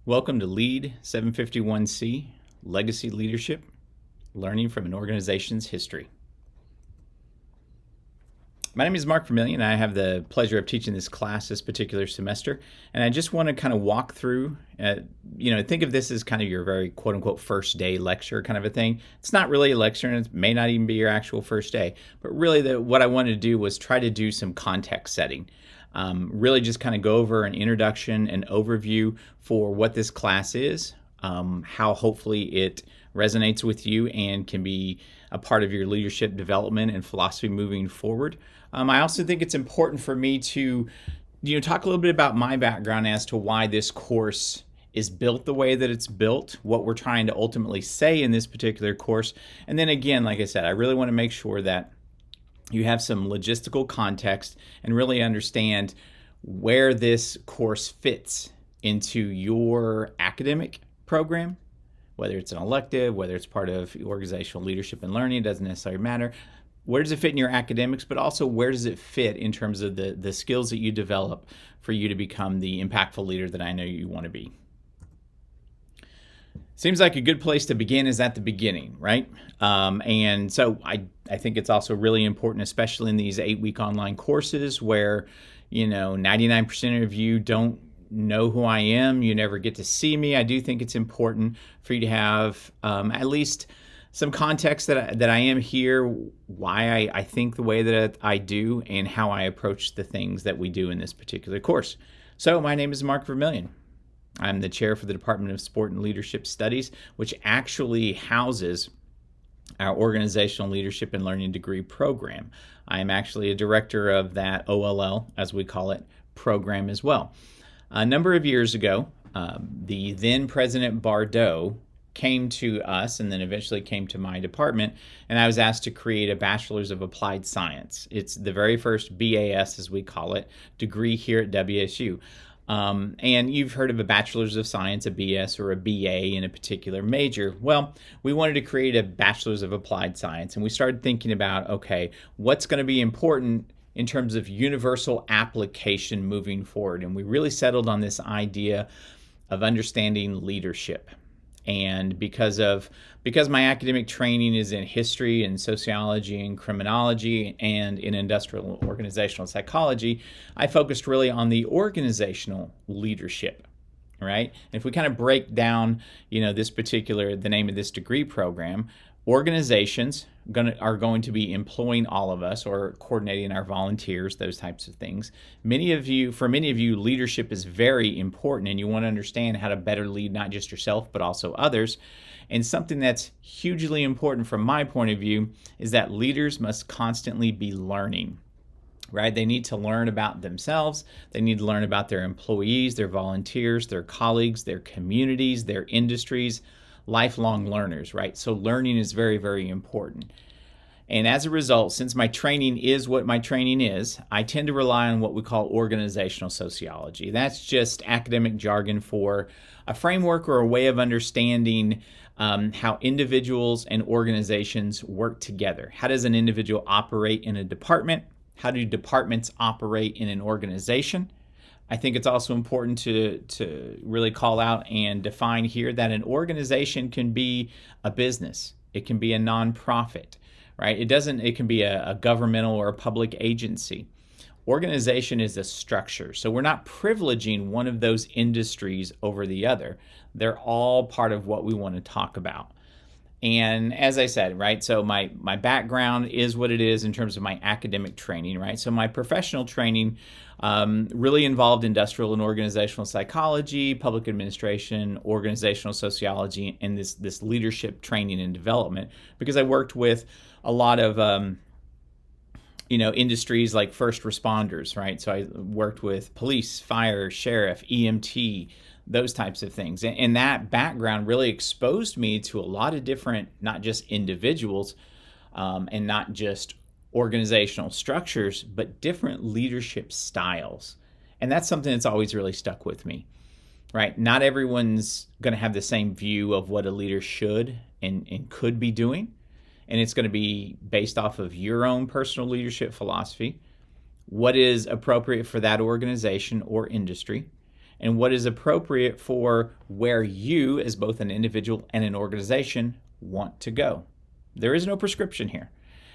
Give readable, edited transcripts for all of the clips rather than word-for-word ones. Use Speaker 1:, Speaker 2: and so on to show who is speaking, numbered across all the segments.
Speaker 1: Welcome to Lead 751C, Legacy Leadership, Learning from an Organization's History. My name is Mark Vermillion. I have the pleasure of teaching this class this particular semester, and I just want to kind of walk through, think of this as kind of your very quote-unquote first day lecture kind of a thing. It's not really a lecture, and it may not even be your actual first day, but really what I wanted to do was try to do some context setting. Really just kind of go over an introduction and overview for what this class is, how hopefully it resonates with you and can be a part of your leadership development and philosophy moving forward. I also think it's important for me to talk a little bit about my background as to why this course is built the way that it's built, what we're trying to ultimately say in this particular course. And then again, like I said, I really want to make sure that you have some logistical context and really understand where this course fits into your academic program, whether it's an elective, whether it's part of organizational leadership and learning, it doesn't necessarily matter. Where does it fit in your academics, but also where does it fit in terms of the skills that you develop for you to become the impactful leader that I know you want to be? Seems like a good place to begin is at the beginning, right? And so I think it's also really important, especially in these 8-week online courses where, 99% of you don't know who I am. You never get to see me. I do think it's important for you to have at least some context that I am here, why I think the way that I do, and how I approach the things that we do in this particular course. So my name is Mark Vermillion. I'm the chair for the Department of Sport and Leadership Studies, which actually houses our Organizational Leadership and Learning degree program. I am actually a director of that OLL, as we call it, program as well. A number of years ago, the then President Bardot came to us and then eventually came to my department, and I was asked to create a Bachelor's of Applied Science. It's the very first BAS, as we call it, degree here at WSU. And you've heard of a Bachelor's of Science, a BS, or a BA in a particular major. Well, we wanted to create a Bachelor's of Applied Science, and we started thinking about, okay, what's going to be important in terms of universal application moving forward? And we really settled on this idea of understanding leadership. And because my academic training is in history and sociology and criminology and in industrial organizational psychology, I focused really on the organizational leadership, right? And if we kind of break down, the name of this degree program, organizations are going to be employing all of us or coordinating our volunteers, those types of things. For many of you, leadership is very important, and you want to understand how to better lead not just yourself, but also others. And something that's hugely important from my point of view is that leaders must constantly be learning, right? They need to learn about themselves. They need to learn about their employees, their volunteers, their colleagues, their communities, their industries. Lifelong learners, right? So learning is very, very important. And as a result, since my training is what my training is, I tend to rely on what we call organizational sociology. That's just academic jargon for a framework or a way of understanding how individuals and organizations work together. How does an individual operate in a department? How do departments operate in an organization? I think it's also important to really call out and define here that an organization can be a business. It can be a nonprofit, right? It can be a governmental or a public agency. Organization is a structure. So we're not privileging one of those industries over the other. They're all part of what we want to talk about. And as I said, right, so my background is what it is in terms of my academic training, right? So my professional training really involved industrial and organizational psychology, public administration, organizational sociology, and this leadership training and development, because I worked with a lot of industries like first responders, right? So I worked with police, fire, sheriff, EMT, those types of things. And that background really exposed me to a lot of different, not just individuals and not just organizational structures, but different leadership styles. And that's something that's always really stuck with me, right? Not everyone's going to have the same view of what a leader should and could be doing. And it's going to be based off of your own personal leadership philosophy, what is appropriate for that organization or industry, and what is appropriate for where you, as both an individual and an organization, want to go. There is no prescription here.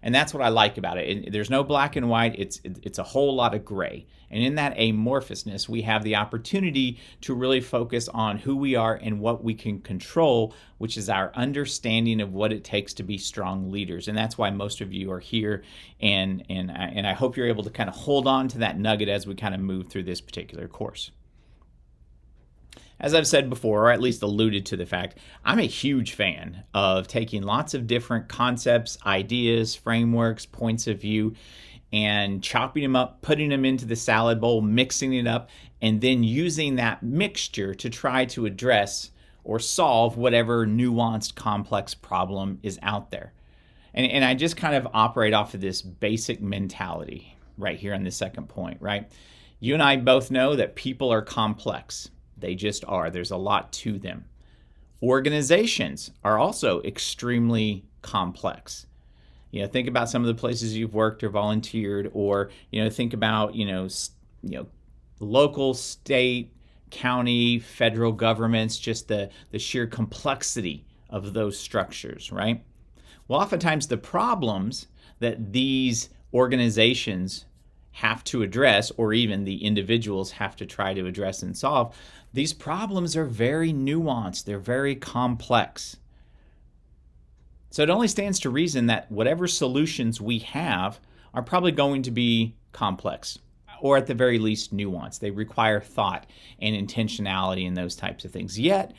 Speaker 1: And that's what I like about it. There's no black and white. It's a whole lot of gray. And in that amorphousness, we have the opportunity to really focus on who we are and what we can control, which is our understanding of what it takes to be strong leaders. And that's why most of you are here. And I hope you're able to kind of hold on to that nugget as we kind of move through this particular course. As I've said before, or at least alluded to the fact, I'm a huge fan of taking lots of different concepts, ideas, frameworks, points of view, and chopping them up, putting them into the salad bowl, mixing it up, and then using that mixture to try to address or solve whatever nuanced, complex problem is out there. And I just kind of operate off of this basic mentality right here on the second point, right? You and I both know that people are complex. They just are. There's a lot to them. Organizations are also extremely complex. Think about some of the places you've worked or volunteered, or think about local, state, county, federal governments, just the sheer complexity of those structures, right? Well, oftentimes the problems that these organizations have to address, or even the individuals have to try to address and solve, these problems are very nuanced. They're very complex. So it only stands to reason that whatever solutions we have are probably going to be complex, or at the very least nuanced. They require thought and intentionality and those types of things. Yet,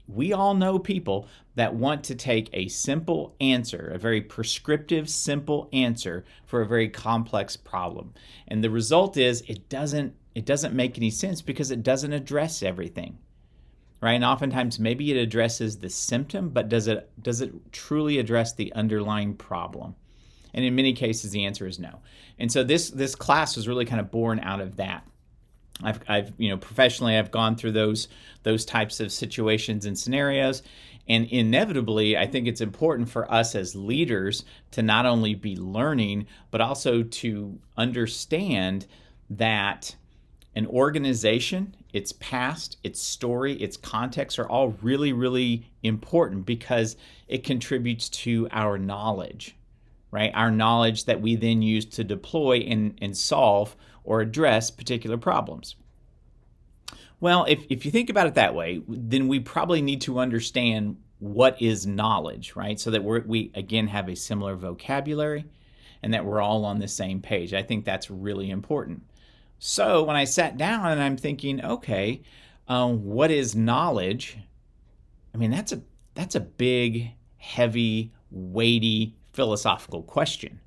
Speaker 1: we all know people that want to take a simple answer, a very prescriptive, simple answer for a very complex problem. And the result is it doesn't make any sense because it doesn't address everything, right? And oftentimes maybe it addresses the symptom, but does it truly address the underlying problem? And in many cases, the answer is no. And so this class was really kind of born out of that. I've professionally, I've gone through those types of situations and scenarios, and inevitably, I think it's important for us as leaders to not only be learning, but also to understand that an organization, its past, its story, its context are all really, really important because it contributes to our knowledge, right? Our knowledge that we then use to deploy and solve or address particular problems. Well, if you think about it that way, then we probably need to understand what is knowledge, right? So that we again have a similar vocabulary and that we're all on the same page. I think that's really important. So when I sat down and I'm thinking, okay, what is knowledge? I mean, that's a big, heavy, weighty, philosophical question.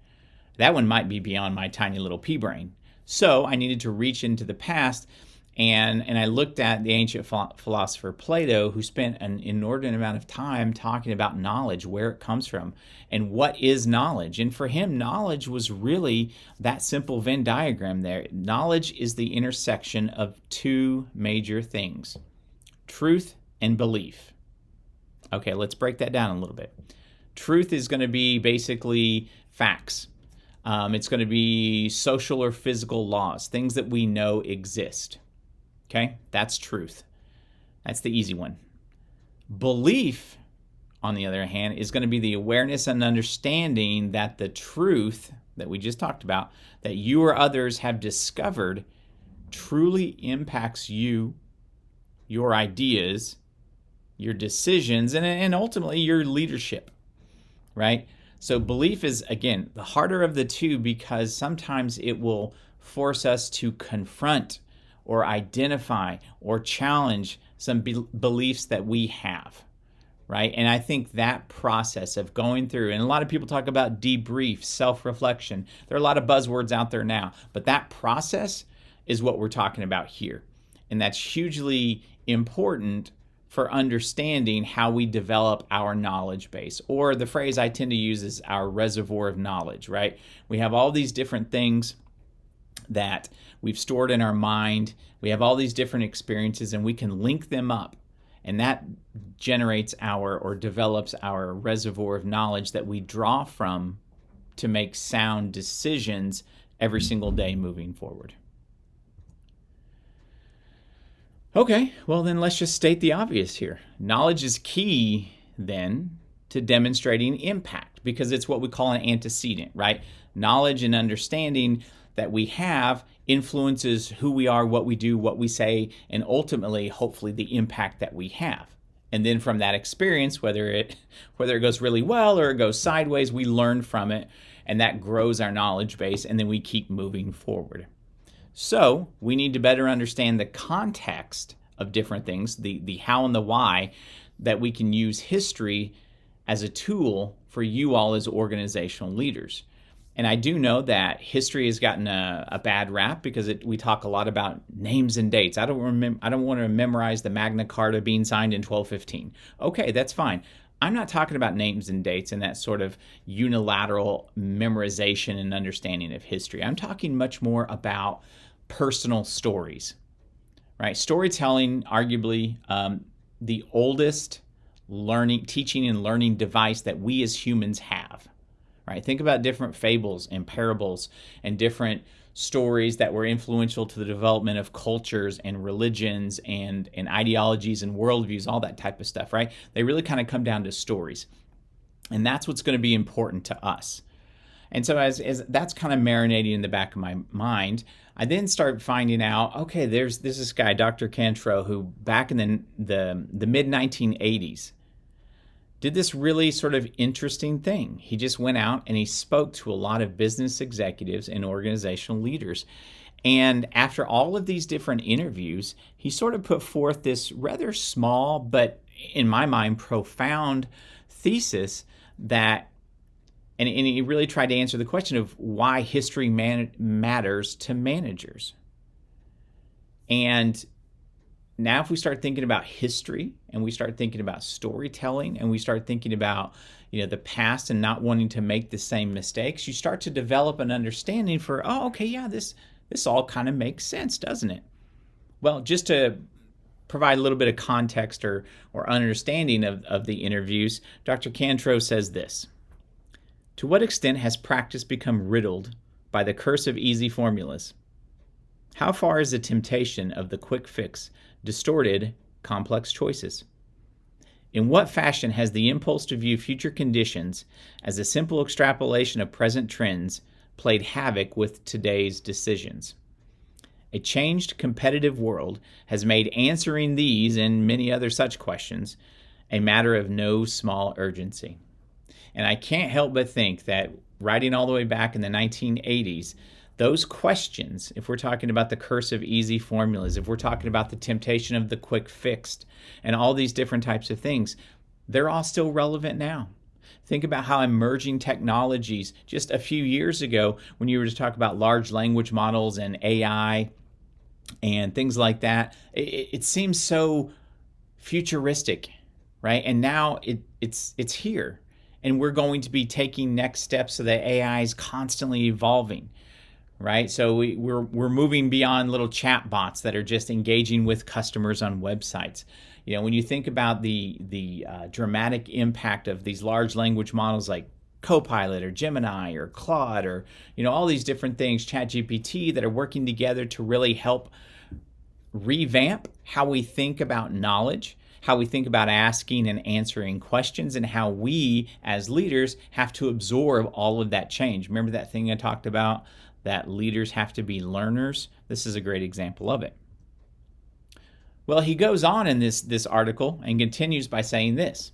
Speaker 1: That one might be beyond my tiny little pea brain. So I needed to reach into the past, and I looked at the ancient philosopher Plato, who spent an inordinate amount of time talking about knowledge, where it comes from, and what is knowledge. And for him, knowledge was really that simple Venn diagram there. Knowledge is the intersection of two major things, truth and belief. Okay, let's break that down a little bit. Truth is going to be basically facts. It's going to be social or physical laws, things that we know exist. Okay, that's truth. That's the easy one. Belief, on the other hand, is going to be the awareness and understanding that the truth that we just talked about, that you or others have discovered, truly impacts you, your ideas, your decisions, and ultimately your leadership, right? So belief is, again, the harder of the two because sometimes it will force us to confront or identify or challenge some beliefs that we have, right? And I think that process of going through, and a lot of people talk about debrief, self-reflection. There are a lot of buzzwords out there now, but that process is what we're talking about here. And that's hugely important for understanding how we develop our knowledge base, or the phrase I tend to use is our reservoir of knowledge, right? We have all these different things that we've stored in our mind. We have all these different experiences and we can link them up, and that generates or develops our reservoir of knowledge that we draw from to make sound decisions every single day moving forward. Okay, well, then let's just state the obvious here. Knowledge is key, then, to demonstrating impact because it's what we call an antecedent, right? Knowledge and understanding that we have influences who we are, what we do, what we say, and ultimately, hopefully, the impact that we have. And then from that experience, whether it goes really well or it goes sideways, we learn from it, and that grows our knowledge base, and then we keep moving forward. So we need to better understand the context of different things, the how and the why, that we can use history as a tool for you all as organizational leaders. And I do know that history has gotten a bad rap because we talk a lot about names and dates. I don't want to memorize the Magna Carta being signed in 1215. Okay, that's fine. I'm not talking about names and dates and that sort of unilateral memorization and understanding of history. I'm talking much more about personal stories, right? Storytelling, arguably the oldest teaching and learning device that we as humans have, right? Think about different fables and parables and different stories that were influential to the development of cultures and religions and ideologies and worldviews, all that type of stuff, right? They really kind of come down to stories. And that's what's going to be important to us. And so as that's kind of marinating in the back of my mind, I then start finding out, okay, there's this guy, Dr. Cantrell, who back in the mid 1980s did this really sort of interesting thing. He just went out and he spoke to a lot of business executives and organizational leaders. And after all of these different interviews, he sort of put forth this rather small, but in my mind, profound thesis that and he really tried to answer the question of why history matters to managers. And now if we start thinking about history and we start thinking about storytelling and we start thinking about the past and not wanting to make the same mistakes, you start to develop an understanding for, oh, okay, yeah, this all kind of makes sense, doesn't it? Well, just to provide a little bit of context or understanding of the interviews, Dr. Cantrell says this: to what extent has practice become riddled by the curse of easy formulas? How far is the temptation of the quick fix distorted complex choices? In what fashion has the impulse to view future conditions as a simple extrapolation of present trends played havoc with today's decisions? A changed competitive world has made answering these and many other such questions a matter of no small urgency. And I can't help but think that writing all the way back in the 1980s, those questions, if we're talking about the curse of easy formulas, if we're talking about the temptation of the quick fixed, and all these different types of things, they're all still relevant now. Think about how emerging technologies just a few years ago, when you were to talk about large language models and AI and things like that, it seems so futuristic, right? And now it's here. And we're going to be taking next steps so that AI is constantly evolving, right? So we're moving beyond little chat bots that are just engaging with customers on websites. When you think about the dramatic impact of these large language models like Copilot or Gemini or Claude or all these different things, ChatGPT, that are working together to really help revamp how we think about knowledge, how we think about asking and answering questions, and how we as leaders have to absorb all of that change. Remember that thing I talked about, that leaders have to be learners? This is a great example of it. Well, he goes on in this article and continues by saying this: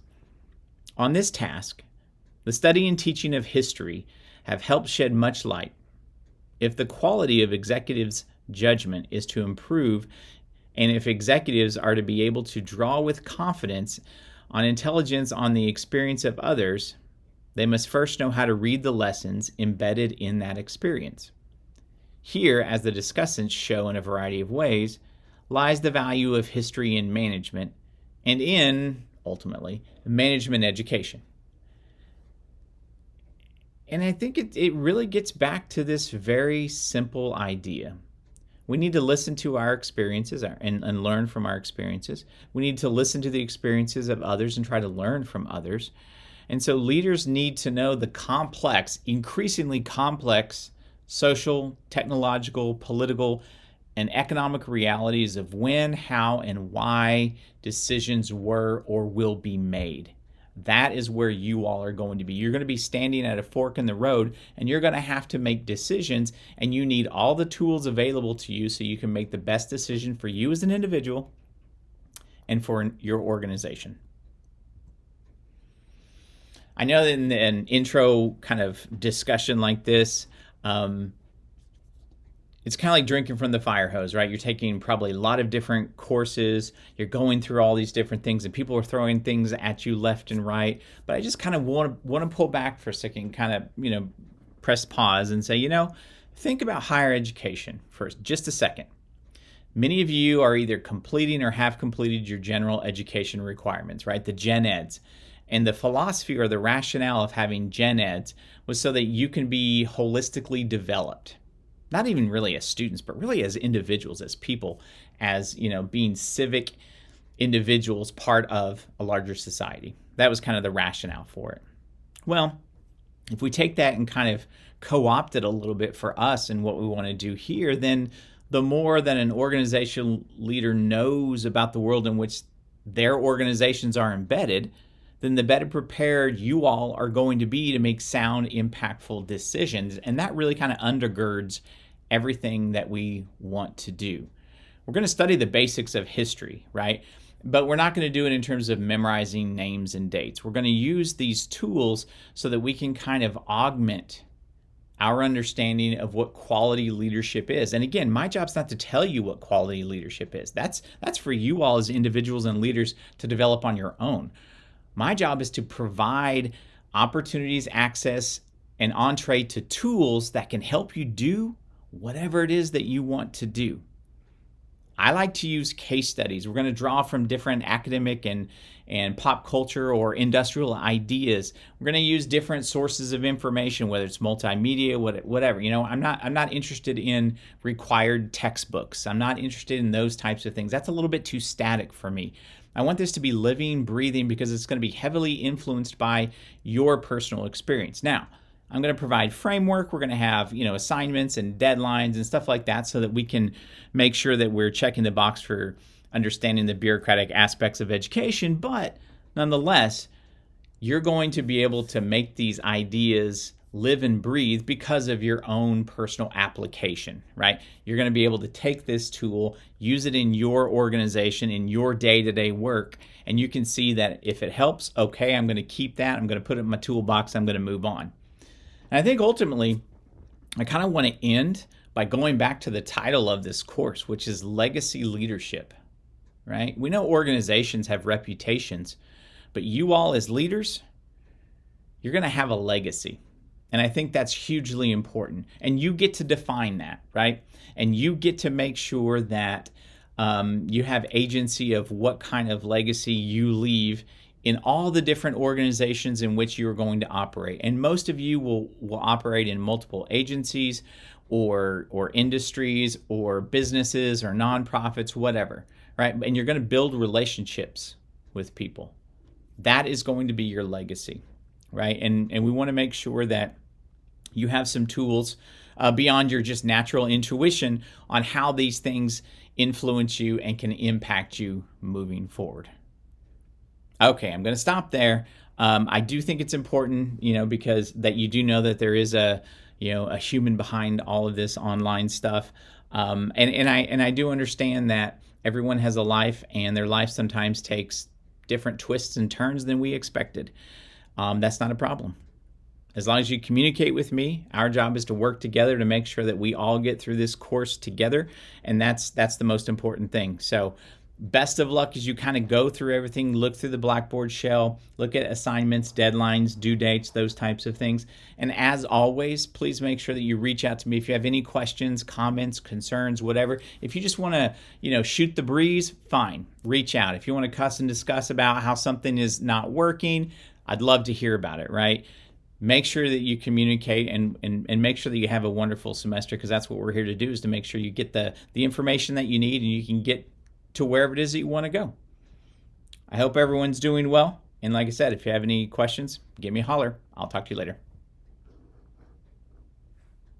Speaker 1: on this task, the study and teaching of history have helped shed much light. If the quality of executives' judgment is to improve, and if executives are to be able to draw with confidence on intelligence on the experience of others, they must first know how to read the lessons embedded in that experience. Here, as the discussants show in a variety of ways, lies the value of history in management and in, ultimately, management education. And I think it really gets back to this very simple idea. We need to listen to our experiences and learn from our experiences. We need to listen to the experiences of others and try to learn from others. And so leaders need to know the complex, increasingly complex social, technological, political, and economic realities of when, how, and why decisions were or will be made. That is where you all are going to be. You're going to be standing at a fork in the road, and you're going to have to make decisions, and you need all the tools available to you so you can make the best decision for you as an individual and for your organization. I know that in an intro kind of discussion like this, it's kind of like drinking from the fire hose, right? You're taking probably a lot of different courses. You're going through all these different things, and people are throwing things at you left and right. But I just kind of want to pull back for a second, kind of, press pause and say, think about higher education for just a second. Many of you are either completing or have completed your general education requirements, right? The gen eds. And the philosophy or the rationale of having gen eds was so that you can be holistically developed. Not even really as students, but really as individuals, as people, as, being civic individuals, part of a larger society. That was kind of the rationale for it. Well, if we take that and kind of co-opt it a little bit for us and what we want to do here, then the more that an organization leader knows about the world in which their organizations are embedded, then the better prepared you all are going to be to make sound, impactful decisions. And that really kind of undergirds everything that we want to do. We're going to study the basics of history, right? But we're not going to do it in terms of memorizing names and dates. We're going to use these tools so that we can kind of augment our understanding of what quality leadership is. And again, my job's not to tell you what quality leadership is. That's for you all as individuals and leaders to develop on your own. My job is to provide opportunities, access, and entree to tools that can help you do whatever it is that you want to do. I like to use case studies. We're going to draw from different academic and pop culture or industrial ideas. We're going to use different sources of information, whether it's multimedia, whatever. I'm not interested in required textbooks. I'm not interested in those types of things. That's a little bit too static for me. I want this to be living, breathing, because it's going to be heavily influenced by your personal experience. Now, I'm going to provide framework. We're going to have, assignments and deadlines and stuff like that so that we can make sure that we're checking the box for understanding the bureaucratic aspects of education. But nonetheless, you're going to be able to make these ideas live and breathe because of your own personal application, right? You're going to be able to take this tool, use it in your organization, in your day-to-day work, and you can see that if it helps, okay, I'm going to keep that. I'm going to put it in my toolbox. I'm going to move on. And I think ultimately, I kind of want to end by going back to the title of this course, which is Legacy Leadership, right? We know organizations have reputations, but you all as leaders, you're going to have a legacy. And I think that's hugely important. And you get to define that, right? And you get to make sure that you have agency of what kind of legacy you leave in all the different organizations in which you are going to operate. And most of you will operate in multiple agencies or industries or businesses or nonprofits, whatever, right? And you're going to build relationships with people. That is going to be your legacy, right? And we want to make sure that you have some tools beyond your just natural intuition on how these things influence you and can impact you moving forward. Okay, I'm going to stop there. I do think it's important, because that you do know that there is a human behind all of this online stuff, and I do understand that everyone has a life, and their life sometimes takes different twists and turns than we expected. That's not a problem. As long as you communicate with me, our job is to work together to make sure that we all get through this course together, and that's the most important thing. So best of luck as you kind of go through everything, look through the Blackboard shell, look at assignments, deadlines, due dates, those types of things. And as always, please make sure that you reach out to me if you have any questions, comments, concerns, whatever. If you just want to, shoot the breeze, fine, reach out. If you want to cuss and discuss about how something is not working, I'd love to hear about it, right? Make sure that you communicate and make sure that you have a wonderful semester, because that's what we're here to do, is to make sure you get the information that you need and you can get to wherever it is that you want to go. I hope everyone's doing well. And like I said, if you have any questions, give me a holler. I'll talk to you later.